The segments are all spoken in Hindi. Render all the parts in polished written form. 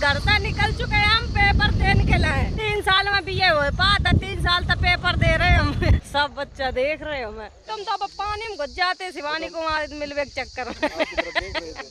घर से निकल चुके हैं हम पेपर देने के लिए। 3 साल में भी ये हो बात है, 3 साल तक पेपर दे रहे हम। सब बच्चा देख रहे हो। मैं तुम तो अब पानी में घुस जाते शिवानी कुमार मिलवे के चक्कर में।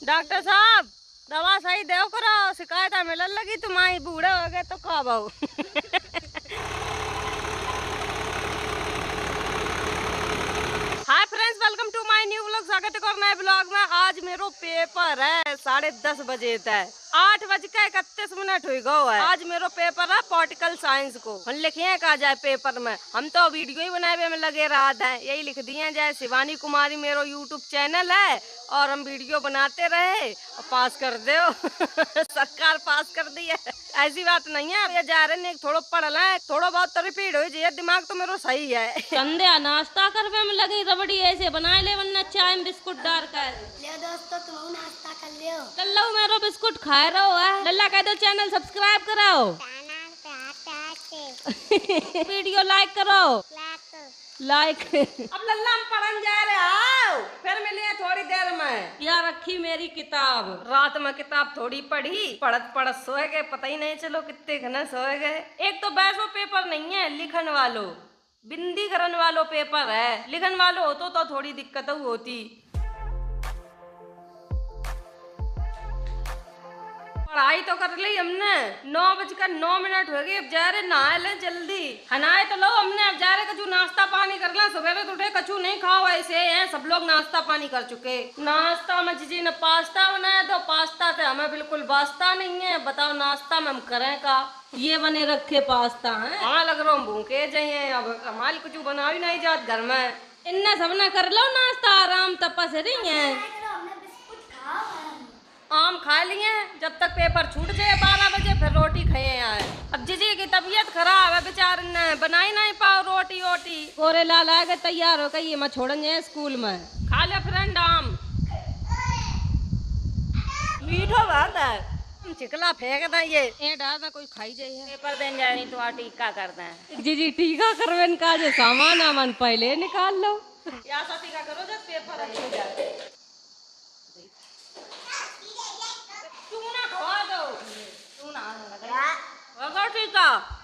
डॉक्टर साहब दवा सही दे करो, शिकायत मिलने लगी तुम्हारी, बूढ़े हो गए तो खा भाऊ। Hi friends, welcome to my new vlog. स्वागत है और नए ब्लॉग में। आज मेरो पेपर है 10:30 बजे तक, 8:31 हुई गो है। आज मेरो पेपर है पॉलिटिकल साइंस को। हम लिखे कहा जाए पेपर में, हम तो वीडियो ही बनाए में लगे रहा था। यही लिख दिए जाए शिवानी कुमारी मेरो यूट्यूब चैनल है और हम वीडियो बनाते रहे और पास कर दो। सरकार पास कर दी है, ऐसी बात नहीं है। ये जा रहे थोड़ा पढ़ लें, थोड़ा बहुत तो रिपीट हो जाए, दिमाग तो मेरो सही है। संध्या नाश्ता करवे में लगी, रबड़ी ऐसे बनाए ले, वरना चाय में बिस्कुट डाल कर ले। दोस्तों तुम नाश्ता कर लियो। लल्ला मेरो बिस्कुट खा रहा हो। लल्ला कह दो चैनल सब्सक्राइब कराओ, वीडियो लाइक करो, लाइक। अब लल्ला हम पढ़न जा रहे आओ, फिर मिले थोड़ी देर में। यार रखी मेरी किताब, रात में किताब थोड़ी पढ़ी, पढ़त पढ़त सोए गए, पता ही नहीं चलो कितने घने सोए गए। एक तो बैसो पेपर नहीं है, लिखन वालों बिंदी करन वालों पेपर है। लिखन वालों होतो तो थोड़ी दिक्कत होती। पढ़ाई तो कर ली हमने, 9:09 हो गए। अब जा रहे नहाए ले जल्दी, हनाए तो लो हमने। अब जा रहे कछु नाश्ता पानी कर ला। सुबह तो उठे कछु नहीं खाओ, ऐसे हैं सब लोग नाश्ता पानी कर चुके। नाश्ता में जीजी ने पास्ता बनाया, तो पास्ता से हमें बिल्कुल वास्ता नहीं है। बताओ नाश्ता में हम करें का? ये बने रखे पास्ता है। हाँ लग रहा हूँ भूखे जाइए। अब हमारी कुछ बना ही नहीं जात घर में। इन्ने सबने कर लो नाश्ता, आराम तपस रही है। आम खा लिए, जब तक पेपर छूट जाए 12 बजे फिर रोटी खाए आए। अब जीजी की तबीयत खराब है, बेचारे ने बनाई नहीं पाओ रोटी वोटी। गोरे लाल आगे तैयार हो गई, मैं छोड़न जाए स्कूल में। खा ले फ्रेंड आम, मीठो बात है। चिकला फेंक दे ये डाल कोई खाई जाए। पेपर देने जाए नहीं तो आ टीका करते हैं। जीजी टीका करवे का जो सामान आमन पहले निकाल लो। या सा टीका करो जब पेपर अच्छे जाए।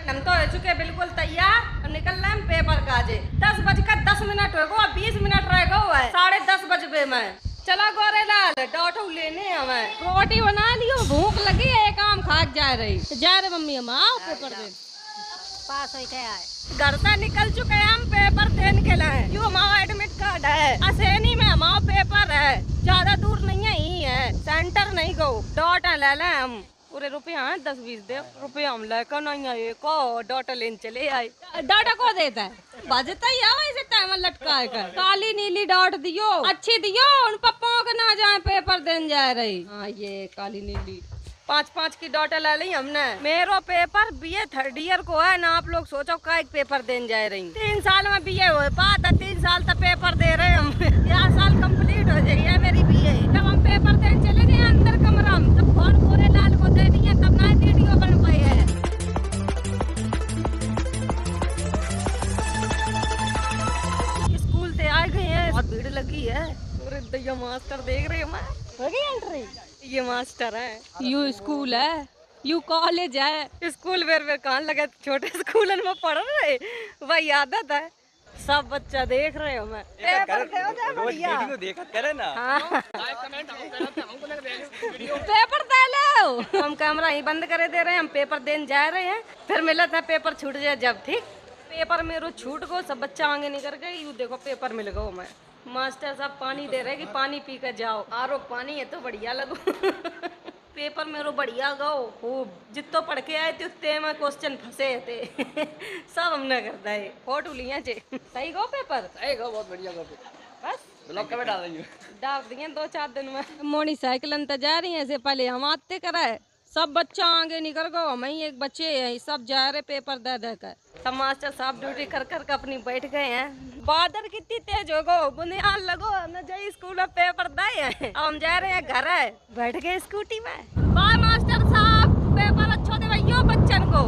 हम तो हो चुके बिल्कुल तैयार और निकल रहे हैं पेपर काजे। 10:10 हो गो, 20 मिनट रह गो है 10:30 बजे में। चला गोरे लाल डॉटू लेने हमें रोटी बना लियो, भूख लगी है, एक आम खा जा रही मम्मी। हम आओ पेपर दे पास हो आए। घर से निकल चुके हैं हम पेपर देने के लिए। क्यों हमारा एडमिट कार्ड है, असैनी में हमारा पेपर है, ज्यादा दूर नहीं है, यही है, सेंटर नहीं गो। डॉट ले लें हम, पूरे रुपया 10-20 दे रुपया हम लेकर नहीं आए को डॉटा लेने चले आए। डाटा को देता है बजता ही है, वैसे टाइम लटका कर। काली नीली डॉट दियो, अच्छी दियो, उन पप्पाओं के ना जाए पेपर देने जा रही। हाँ ये काली नीली 5-5 की डॉटा ले ली हमने। मेरो पेपर BA 3rd ईयर को है ना। आप लोग सोचो का एक पेपर देने जा रही। 3 साल में BA हो बात है, 3 साल तक पेपर दे रहे हम। 4 साल कंप्लीट हो जाएगी मेरी BA। जब हम पेपर देने चले गए अंदर कमरा में, जब फोन गोरे लाल को दे दिए तब ना वीडियो बन पाई है। स्कूल से आ गए हैं, बहुत भीड़ लगी है। दैया मास्टर देख रहे हो एंट्री। ये मास्टर है, यू स्कूल है, यू कॉलेज है। स्कूल वेर कहाँ लगे, छोटे स्कूल में पढ़ रहे, वही आदत है। सब बच्चा देख रहे हो। मैं पेपर करे ना। हाँ। पेपर दे लो। हम कैमरा ही बंद करे दे रहे हैं, हम पेपर देने जा रहे हैं, फिर मिला था पेपर छूट जाए जब। ठीक पेपर मेरे छूट गो, सब बच्चा आगे निकल गए। यू देखो पेपर मिल गो। मैं मास्टर साहब पानी दे रहे कि पानी पी कर जाओ। आरो पानी है तो बढ़िया लगो। पेपर मेरो बढ़िया गो खूब, जितो पढ़ के आए थे उतने में क्वेश्चन फंसे थे। सब हमने करता है, फोटो लिया चे। सही गो पेपर, सही गो, बहुत बढ़िया गो। बस ब्लॉग कब डाल दिए 2-4 दिन में। मोनी साइकिल अंतर जा रही है, ऐसे पहले हम आते कराए। सब बच्चा आगे निकल गो, हम ही एक बच्चे हैं, सब जा रहे पेपर दे दे कर। सब मास्टर साहब ड्यूटी कर कर अपनी बैठ गए हैं। बादल कितनी तेज हो गो, बुनियाद लगो, हमने जाई स्कूल में पेपर दिए हैं। अब हम जा रहे हैं घर है, बैठ गए स्कूटी में। बाय मास्टर साहब, पेपर अच्छा दे भैया बच्चन को।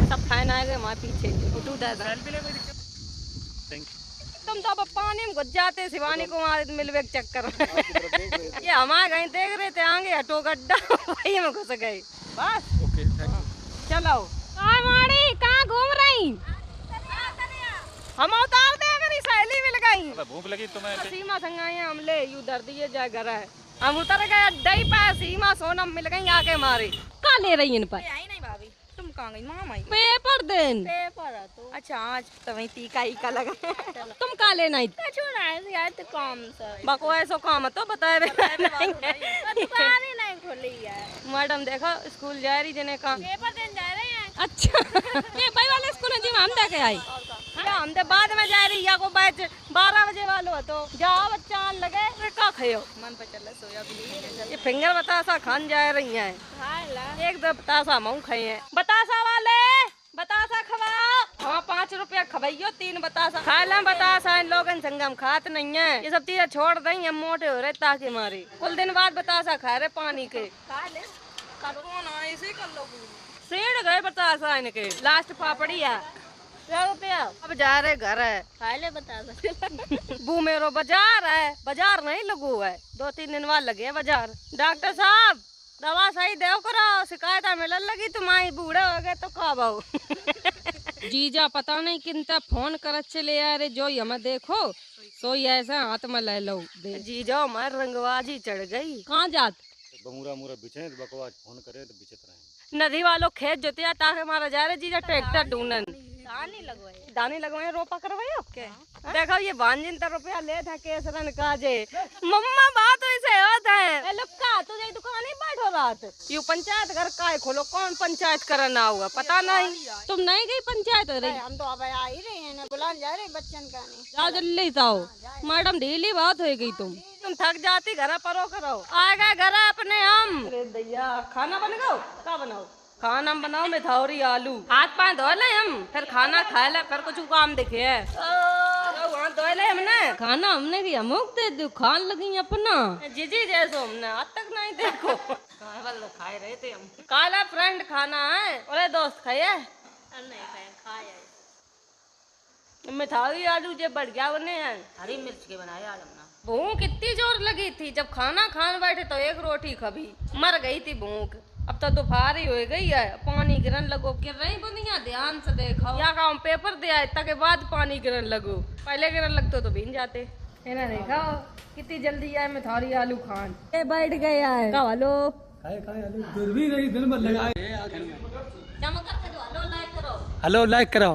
सब फैन आ गए हमारे पीछे, तुम तो अब पानी में घुस जाते शिवानी कुमार मिलवे के चक्कर में। ये हमारे कहीं देख रहे थे आगे हटो गड्ढा वही में घुस गए बस। ओके थैंक चलो माड़ी कहाँ घूम रही? हम उतार दे मेरी सहेली मिल गई। यू। भूख लगी तुम्हें? सीमा संगाई हम ले यू दर दिए जाए घर है। हम उतर गए दही पे सीमा सोनम मिल गई आके मारे। कहाँ ले रही इन पर? नहीं भाभी तुम कहाँ गई? मामा पेपर देन। पेपर है तो अच्छा आज तो वही टीका ईका लगा। तुम कहाँ लेना ही? छोड़ा है यार तो काम से बको ऐसा काम तो बताए नहीं दुकान ही नहीं खुली है। मैडम देखो स्कूल जा रही जने का पेपर देने जा रहे हैं। अच्छा ये भाई वाले स्कूल में जी हम देखे आई या हम तो बाद में जा रही या को बैच 12 बजे वालो तो जाओ बच्चा लगे फिर का खाओ मन पर चल सोया भी ये फिंगर बतासा खान जा रही हैं। खाला एक दो बतासा मऊ खाई है। बतासा वाले बतासा खवाओ। हाँ 5 रुपया खवाइयो 3 बतासा खा लें। बतासा इन लोग संगम खात नहीं है ये सब चीजें छोड़ दें हम मोटे हो रहे ताकि मारे कुल दिन बाद बतासा खा रहे पानी के खा ले करो ना ऐसे कर लो। सीढ़ गए बतासा इनके लास्ट पापड़ी है। क्या रुपया अब जा रहे घर है। खा ले बता सकते बू मेरो बाजार है बाजार नहीं लगू है 2-3 दिन बाद लगे बाजार। डॉक्टर साहब दवा सही देव करो शिकायत मिलने लगी तुम्हारी बूढ़े हो गए तो कब आओ। जीजा पता नहीं किनता फोन कर चले आ रहे जो हमें देखो तो ऐसा हाथ में ले लो दे। जीजा हमारे रंगबाजी चढ़ गई। कहाँ जात बमूरा मुरा बिछे तो बकवास फोन करे तो बिचत रहे। नदी वालों खेत जोतिया ताकि मारा जा रहे जीजा ट्रैक्टर ढूंढन दानी लगवाए रोपा करवाए के देखो ये भांजिन तो रुपया ले था केसरन काजे मम्मा बात वैसे होता है लुक्का तुझे दुकान ही बैठो रात यू पंचायत घर का खोलो कौन पंचायत करना हुआ पता नहीं। तुम नहीं गई पंचायत हो रही? हम तो अब आ ही रहे हैं ना बुलाने जा रहे बच्चन का नहीं। जाओ जल्दी जाओ मैडम ढीली बात हो गई तुम थक जाती घर परो करो आ गए घर अपने हम। अरे दैया खाना बन गो का बनाओ? खाना बनाओ मिथौरी आलू हाथ पाँव धो ले हम फिर खाना खा ले फिर कुछ काम दिखे है वहाँ धो ले हमने खाना हमने की अमुक दे दो खान लगी अपना जीजी जैसो हमने आज तक नहीं देखो खाए रहे थे हम। काला फ्रेंड खाना है अरे दोस्त खाए नहीं खाया मिठाई आलू जो बढ़िया बने हैं हरी मिर्च के बनाए आज हमने। भूख इतनी जोर लगी थी जब खाना खाने बैठे तो 1 रोटी खबी मर गई थी भूख। अब तो दोपहर ही हो गई है पानी गिरन लगो गिर रही बुनिया ध्यान से देखो या काम पेपर दिया तक बाद पानी गिरन लगो पहले गिरन लगतो तो भीन जाते है ना। देखो कितनी जल्दी आए मिथौरी आलू खान ये बैठ गया है का हेलो दूर भी नहीं दिन भर लगाए। जमा करके दो हेलो लाइक करो हेलो लाइक करो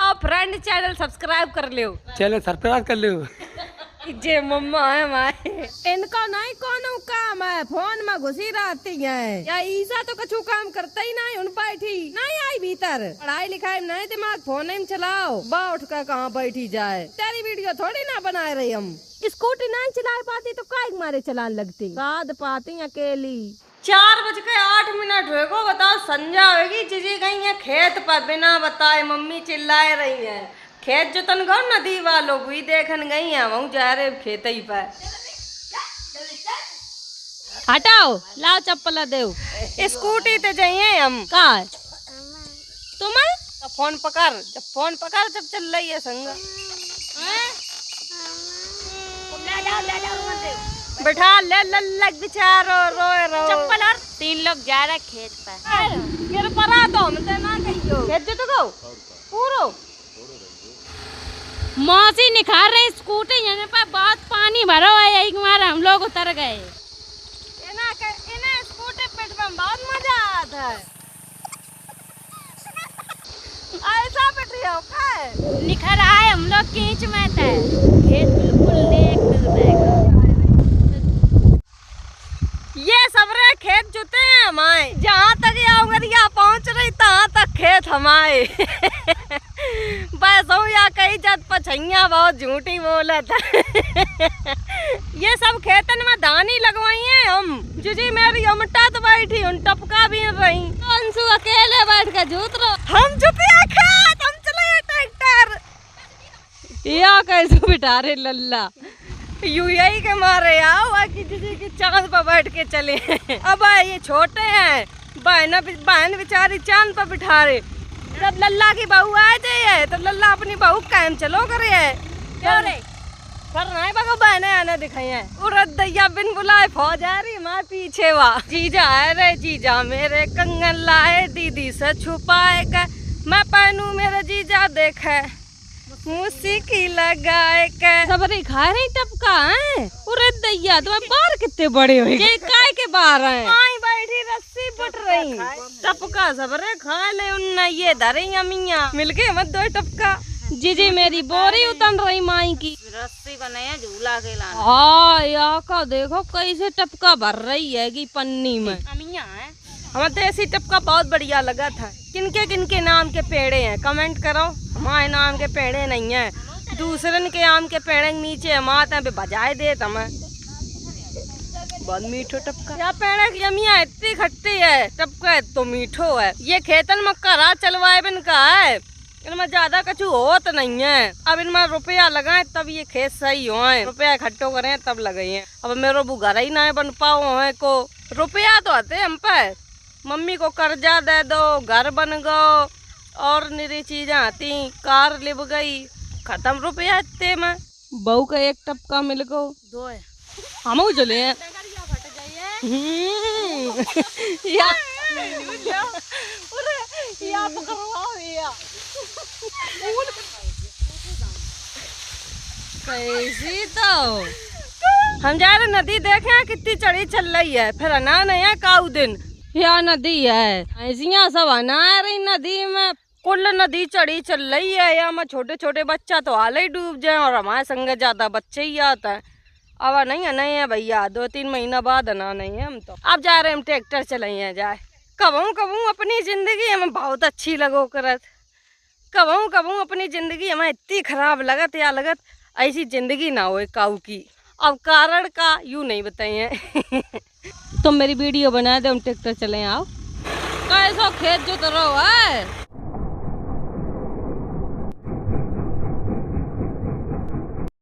आप फ्रेंड चैनल सब्सक्राइब कर लियो चैनल सब्सक्राइब कर लो। जे मम्मा है माए इनका नहीं कोनो काम है फोन में घुसी रहती है या ईसा तो कछु काम करता ही नहीं उन बैठी नहीं आई भीतर पढ़ाई लिखाई नहीं दिमाग फोन में चलाओ बा उठ कर कहाँ बैठी जाए तेरी वीडियो थोड़ी ना बना रही हम स्कूटी नहीं चला पाती तो काय मारे चलान लगती साध पाती अकेली। 4:08 होगा बताओ संजा होगी जीजी गई है खेत पर बिना बताए मम्मी चिल्लाए रही है खेत जोतन गो नदी वालों भी देखन गई है वहाँ जा रहे खेत ही पर। हटाओ लाओ चप्पल दे स्कूटी ते जाइए हम का तुम तो फोन पकड़ जब फोन पकड़ जब चल रही है संग बैठा ले लग बेचारो रोए रो चप्पल और 3 लोग जा रहे खेत पर गिर पड़ा तो हम तो ना कहियो खेत जो तो गो पूरो मौसी निखार रही स्कूटी यहाँ पर बहुत पानी भरा हुआ है एक बार हम लोग उतर गए। इन्हें स्कूटी पे बहुत मजा आता है ऐसा बैठी हो का निखर आए हम लोग खींच में थे खेत बिल्कुल ये सबरे खेत जुते हैं हमारे जहाँ तक आउंगरिया पहुँच रही तहाँ तक खेत हमारे बस या कहीं जब पछैया बहुत झूठी बोला था। ये सब खेतन में धानी लगवाई है हम जीजी मेरी उमटा तो बैठी उन टपका भी रही अंशु अकेले बैठ के जूत रहो हम जुतिया खेत हम चले ट्रैक्टर या कैसे बिठा रहे लल्ला यही के मारे आओ कि किसी की चांद पर बैठ के चले। अब ये छोटे हैं बहन बेचारी चांद पर बिठा रहे जब लल्ला की बहू आ जाए तो लल्ला अपनी बहू कायम चलो करे है पर नहीं बगो बहने आने दिखाई है उड़द दैया बिन बुलाए फौज आ रही माँ पीछे वा जीजा है रे जीजा मेरे कंगन लाए दीदी से छुपाए के मैं पहनू मेरे जीजा देखे मुसीकी लगाए के सबरी खा रही टपका है उड़द दैया तुम्हारे बार कितने बड़े हुए काय के बाहर है आई बैठी रस्सी बुट रही टपका सबरे खा ले उन्ना ये धरे अमिया मिलके मत दो टपका जी मेरी बोरी उतन रही माई की रस्सी बनाया झूला के लाना। हाँ यहाँ का देखो कैसे टपका भर रही है कि पन्नी में अमिया है हमें तो ऐसी टपका बहुत बढ़िया लगा था। किनके नाम के पेड़े हैं कमेंट करो। हमारे नाम के पेड़े नहीं है दूसरन के आम के पेड़े नीचे हमारे पे बजाए दे तमें बहुत मीठो टपका या पेड़े की अमिया इतनी खट्टी है टपका तो मीठो है। ये खेतन में करा चलवाए बिन का है इनमें ज्यादा कछु हो तो नहीं है। अब इनमें रुपया लगाए तब ये खेत सही हो रुपया इकट्ठो करें तब लगाए हैं। अब मेरे बुगारा ही ना बन पाओ है को रुपया तो आते हम पे मम्मी को कर्जा दे दो घर बन गो और निरी चीजें आती कार लिप गई खत्म रुपया इतने में बहू का एक टपका मिल गो दो है हम चले हैं कैसी तो हम जा रहे नदी देखे कितनी चढ़ी चल रही है फिर अना नहीं है काऊ दिन या नदी है ऐसिया सब अना रही नदी में कुल नदी चढ़ी चल रही है। या में छोटे छोटे बच्चा तो हाल ही डूब जाए और हमारे संग ज्यादा बच्चे ही आता है। अब नहीं है भैया 2-3 महीना बाद आना नहीं है हम तो अब जा रहे हम ट्रैक्टर चलाइए जाए कबू अपनी जिंदगी हमें बहुत अच्छी लगो करत कबू अपनी जिंदगी हमें इतनी खराब लगत या लगत ऐसी जिंदगी ना हो काऊ की। अब कारण का यूँ नहीं बताइए तो मेरी वीडियो बना दे हम ट्रैक्टर चले आओ कैसो खेत जो तो रहो है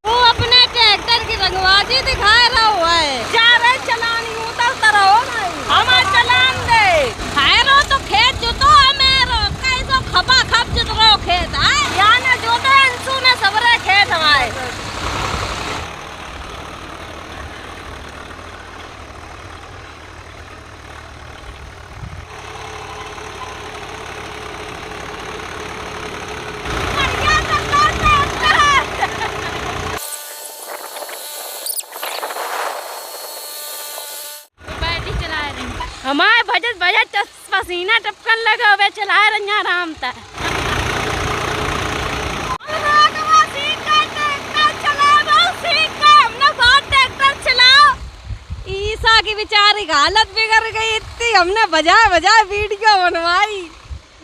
वो अपने ट्रैक्टर की रंगबाजी दिखा रहा हुआ है जा रहे चलानी उतरता रहो हमारा चलान दे खैरो तो खेत जो तो मेरो कैसो खपा खप जो रहो खेत है यहाँ ना जो तो अंशु ने सबरे खेत हमारे हमारे बजट पसीना टपकन लगा हुए चलाए रंगा आराम था ईसा की बेचारी हालत बिगड़ गई इतनी हमने बजाए वीडियो बनवाई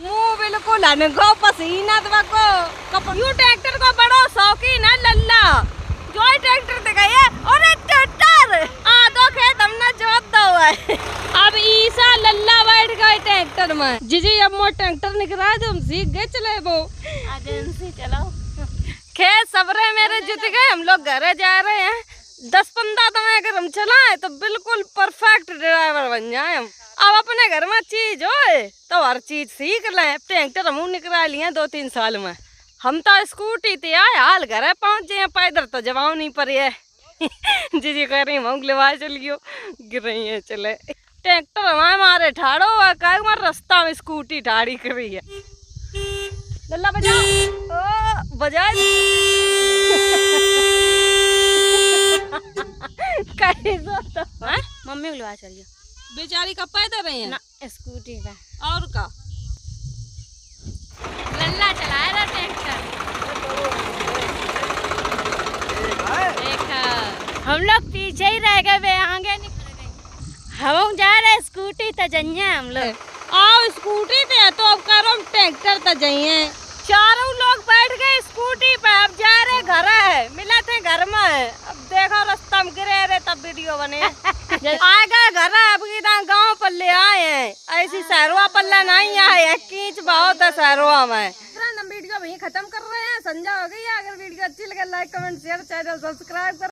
मुँह बिल्कुल अनगो पसीना को यू ट्रैक्टर को बड़ो शौकीन है लल्ला जो ट्रैक्टर दिखाई और ट्रैक्टर दो खेत हमने जोत दो है। अब ईसा लल्ला बैठ गए ट्रैक्टर में जी अब मोर ट्रैक्टर निकला तो हम सीख गए चले वो एजेंसी चलाओ खेत सबरे मेरे जीत गए हम लोग घरे जा रहे हैं 10-15 दिन अगर हम चलाएं तो बिल्कुल परफेक्ट ड्राइवर बन जाए हम। अब अपने घर में चीज हो तो हर चीज सीख लें। ट्रैक्टर हम निकला लिए 2-3 साल में हम तो स्कूटी ते आए हाल घर पहुंचे पैदल तो जवाब नहीं पड़ी है जी कह रही हम लेवा चलियो गिर रही है चले ट्रैक्टर हमारे मारे ठाड़ो हुआ रास्ता में स्कूटी ठाड़ी कर रही है लल्ला बजा बजा कैसा मम्मी को लेवा चलिए बेचारी कब पैदल रही है ना स्कूटी पे और का लल्ला चलाए रहा ट्रैक्टर हम लोग पीछे ही रह गए वे आगे निकल गए हम जा रहे स्कूटी तो जाइए हम लोग आओ स्कूटी पे तो अब करो हम ट्रैक्टर तो जाइए चारों लोग बैठ गए स्कूटी पे अब जा रहे घर है मिला थे घर में अब देखो रास्ता में गिरे रहे तब वीडियो बने आ गए घर है अब गाँव पल्ले आए हैं ऐसी शहरों पल्ला नहीं आए है कीच बहुत है शहरों में। हम वीडियो वहीं खत्म कर रहे हैं संजा हो गई। अगर वीडियो अच्छी लगे like comment share channel subscribe कर